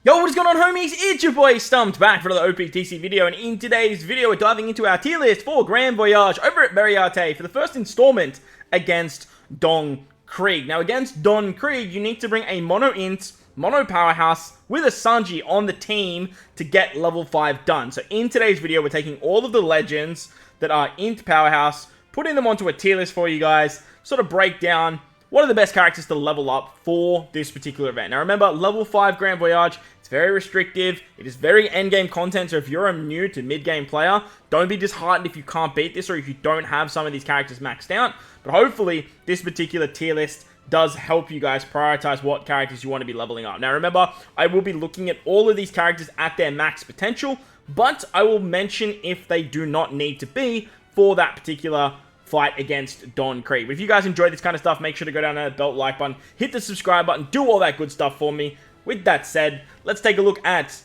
Yo, what is going on, homies? It's your boy Stumped back for another OPTC video, and in today's video we're diving into our tier list for Grand Voyage over at Beriate for the first installment against Don Krieg. Now, against Don Krieg, you need to bring a mono int, mono powerhouse with a Sanji on the team to get level 5 done. So in today's video, we're taking all of the legends that are int powerhouse, putting them onto a tier list for you guys, sort of break down what are the best characters to level up for this particular event. Now remember, level 5 Grand Voyage, it's very restrictive. It is very endgame content, so if you're a new to mid-game player, don't be disheartened if you can't beat this or if you don't have some of these characters maxed out. But hopefully, this particular tier list does help you guys prioritize what characters you want to be leveling up. Now remember, I will be looking at all of these characters at their max potential, but I will mention if they do not need to be for that particular fight against Don Krieg. But if you guys enjoy this kind of stuff, make sure to go down to that belt like button, hit the subscribe button, do all that good stuff for me. With that said, let's take a look at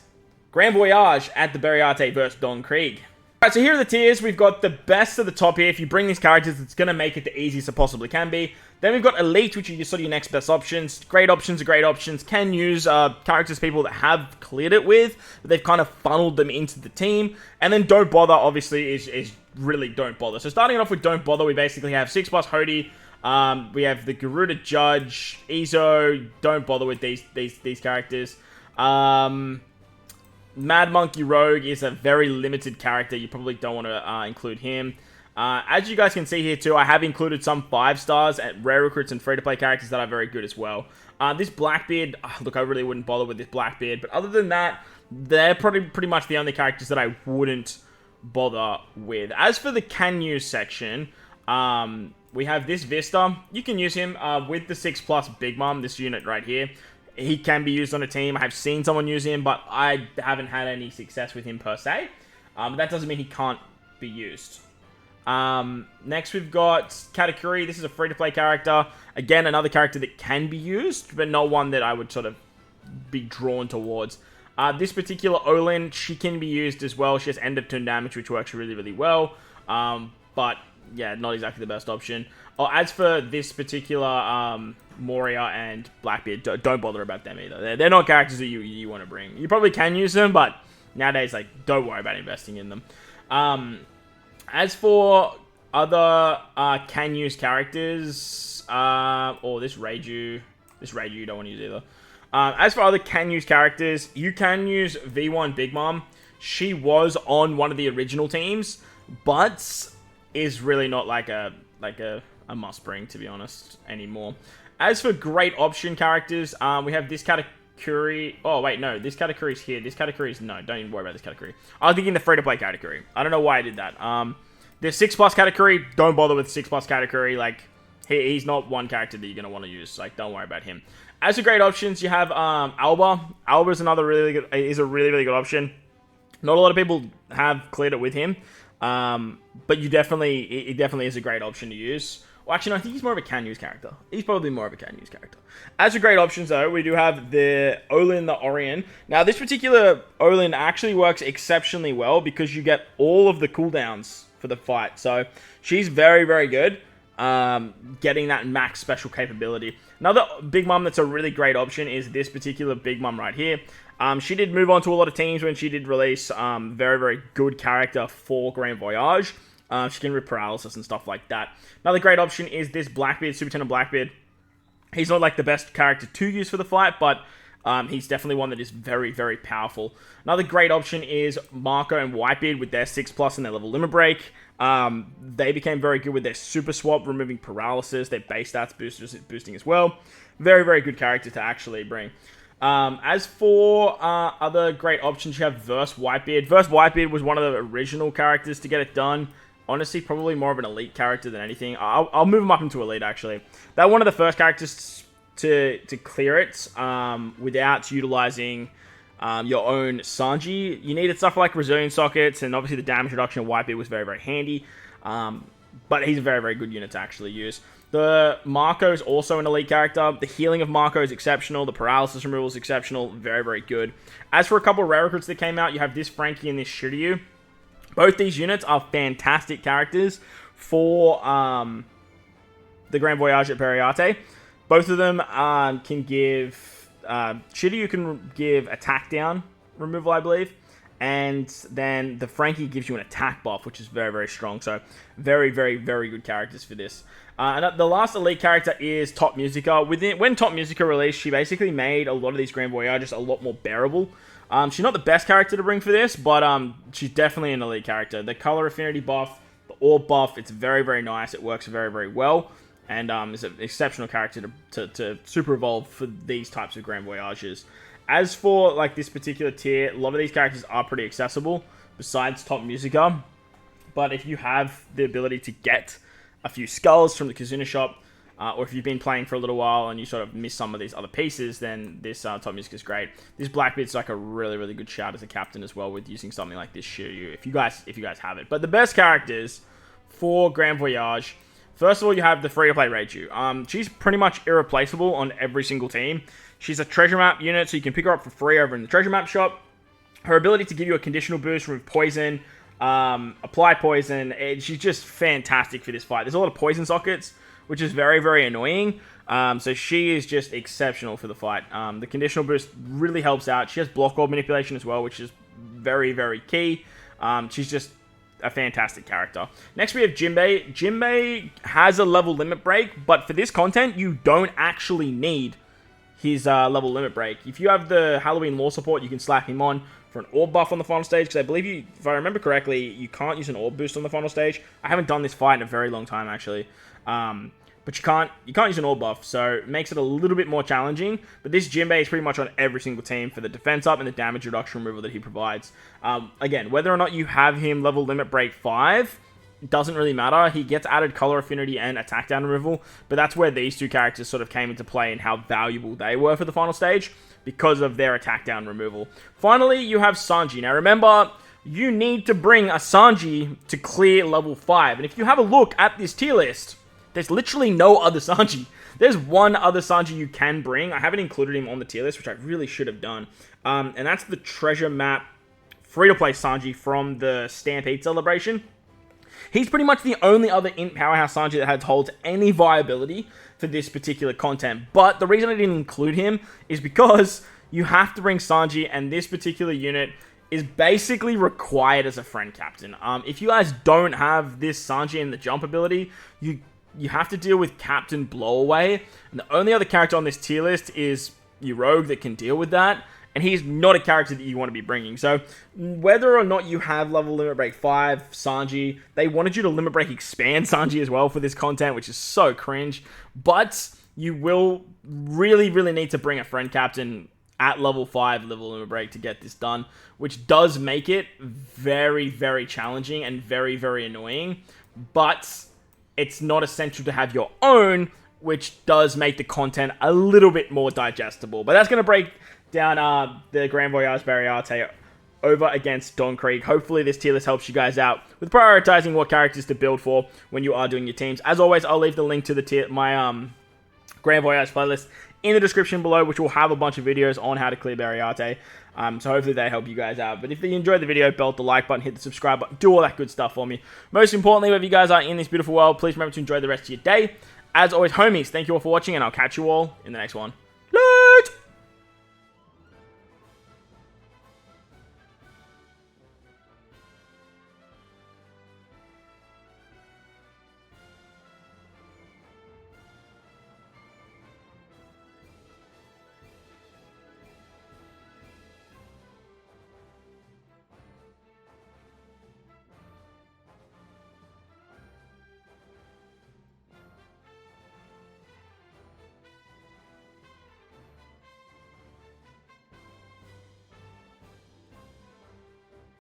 Grand Voyage at the Beriate versus Don Krieg. Alright, so here are the tiers. We've got the best of the top here. If you bring these characters, it's going to make it the easiest it possibly can be. Then we've got Elite, which are sort of your next best options. Great options are great options. Can use characters people that have cleared it with, but they've kind of funneled them into the team. And then Don't Bother, obviously, is really Don't Bother. So starting off with Don't Bother, we basically have 6+ Hody. We have the Garuda Judge, Izo. Don't bother with these characters. Mad Monkey Rogue is a very limited character. You probably don't want to include him. As you guys can see here too, I have included some 5 stars at rare recruits and free-to-play characters that are very good as well. This Blackbeard, look, I really wouldn't bother with this Blackbeard, but other than that, they're pretty much the only characters that I wouldn't bother with. As for the can use section, we have this Vista. You can use him with the 6+ Big Mom, this unit right here. He can be used on a team. I have seen someone use him, but I haven't had any success with him per se. But that doesn't mean he can't be used. Next we've got Katakuri. This is a free-to-play character. Again, another character that can be used, but not one that I would sort of be drawn towards. This particular Olin, she can be used as well. She has end of turn damage, which works really, really well. But yeah, not exactly the best option. As for this particular Moria and Blackbeard, don't bother about them either. They're not characters that you want to bring. You probably can use them, but nowadays, like, don't worry about investing in them. As for other can-use characters, or this Reiju you don't want to use either. As for other can-use characters, you can use V1 Big Mom. She was on one of the original teams, but is really not like a must-bring, to be honest, anymore. As for great option characters, we have this Katakuri. Oh, wait, no. This Katakuri's here. This Katakuri's... No, don't even worry about this Katakuri. I was thinking the free-to-play category. I don't know why I did that. The 6+ Katakuri, don't bother with 6+ Katakuri. Like, he's not one character that you're going to want to use. Like, don't worry about him. As for great options, you have Alba. Alba is another really good... is a really, really good option. Not a lot of people have cleared it with him. But it definitely is a great option to use. Well, actually, no, I think he's more of a can-use character. He's probably more of a can-use character. As for great options, though, we do have the Olin the Orion. Now, this particular Olin actually works exceptionally well because you get all of the cooldowns for the fight. So, she's very, very good. Getting that max special capability. Another Big Mom that's a really great option is this particular Big Mom right here. She did move on to a lot of teams when she did release very, very good character for Grand Voyage. She can rip paralysis and stuff like that. Another great option is this Blackbeard, Superintendent Blackbeard. He's not like the best character to use for the fight, but he's definitely one that is very, very powerful. Another great option is Marco and Whitebeard with their 6+ and their level limit break. They became very good with their super swap, removing paralysis, their base stats boosting as well. Very, very good character to actually bring. As for other great options, you have Verse Whitebeard. Verse Whitebeard was one of the original characters to get it done. Honestly, probably more of an elite character than anything. I'll move him up into elite, actually. They're one of the first characters to clear it without utilizing your own Sanji. You needed stuff like Resilient Sockets, and obviously the damage reduction of Whitebeard was very, very handy. But he's a very, very good unit to actually use. The Marco is also an elite character. The healing of Marco is exceptional. The paralysis removal is exceptional. Very, very good. As for a couple of rare recruits that came out, you have this Frankie and this Shiryu. Both these units are fantastic characters for the Grand Voyage at Beriate. Both of them can give Shiryu can give attack down removal, I believe. And then the Frankie gives you an attack buff, which is very, very strong. So very, very, very good characters for this. And the last elite character is Top Musica. When Top Musica released, she basically made a lot of these Grand Voyages a lot more bearable. She's not the best character to bring for this, but she's definitely an elite character. The color affinity buff, the orb buff, it's very, very nice. It works very, very well. And is an exceptional character to super evolve for these types of Grand Voyages. As for like this particular tier, a lot of these characters are pretty accessible, besides Top Musica. But if you have the ability to get a few skulls from the Kizuna shop, or if you've been playing for a little while and you sort of miss some of these other pieces, then this Top Musica is great. This Blackbeard's like a really, really good shout as a captain as well, with using something like this Shiryu, if you guys have it. But the best characters for Grand Voyage, first of all, you have the free-to-play Reiju. She's pretty much irreplaceable on every single team. She's a treasure map unit, so you can pick her up for free over in the treasure map shop. Her ability to give you a conditional boost, remove poison, apply poison, she's just fantastic for this fight. There's a lot of poison sockets, which is very, very annoying. So she is just exceptional for the fight. The conditional boost really helps out. She has block orb manipulation as well, which is very, very key. She's just a fantastic character. Next we have Jinbei. Jinbei has a level limit break, but for this content, you don't actually need his level limit break. If you have the Halloween lore support, you can slap him on for an orb buff on the final stage, because I believe if I remember correctly, you can't use an orb boost on the final stage. I haven't done this fight in a very long time, actually. But you can't use an orb buff, so it makes it a little bit more challenging. But this Jinbei is pretty much on every single team for the defense up and the damage reduction removal that he provides. Again, whether or not you have him level limit break 5, it doesn't really matter. He gets added color affinity and attack down removal, but that's where these two characters sort of came into play and how valuable they were for the final stage because of their attack down removal. Finally, you have Sanji. Now remember, you need to bring a Sanji to clear level 5. And if you have a look at this tier list, there's literally no other Sanji. There's one other Sanji you can bring. I haven't included him on the tier list, which I really should have done. And that's the treasure map free-to-play Sanji from the Stampede celebration. He's pretty much the only other Int Powerhouse Sanji that holds any viability for this particular content. But the reason I didn't include him is because you have to bring Sanji, and this particular unit is basically required as a friend captain. If you guys don't have this Sanji and the jump ability, you have to deal with Captain Blowaway. And the only other character on this tier list is your Rogue that can deal with that. And he's not a character that you want to be bringing. So whether or not you have level limit break 5 Sanji, they wanted you to limit break expand Sanji as well for this content, which is so cringe. But you will really, really need to bring a friend captain at level 5 level limit break to get this done, which does make it very, very challenging and very, very annoying. But it's not essential to have your own, which does make the content a little bit more digestible. But that's going to break down the Grand Voyage Bariate over against Don Krieg. Hopefully this tier list helps you guys out with prioritizing what characters to build for when you are doing your teams. As always, I'll leave the link to my Grand Voyage playlist in the description below, which will have a bunch of videos on how to clear Bariate. So hopefully they help you guys out. But if you enjoyed the video, belt the like button, hit the subscribe button, do all that good stuff for me. Most importantly, wherever you guys are in this beautiful world, please remember to enjoy the rest of your day. As always, homies, thank you all for watching, and I'll catch you all in the next one.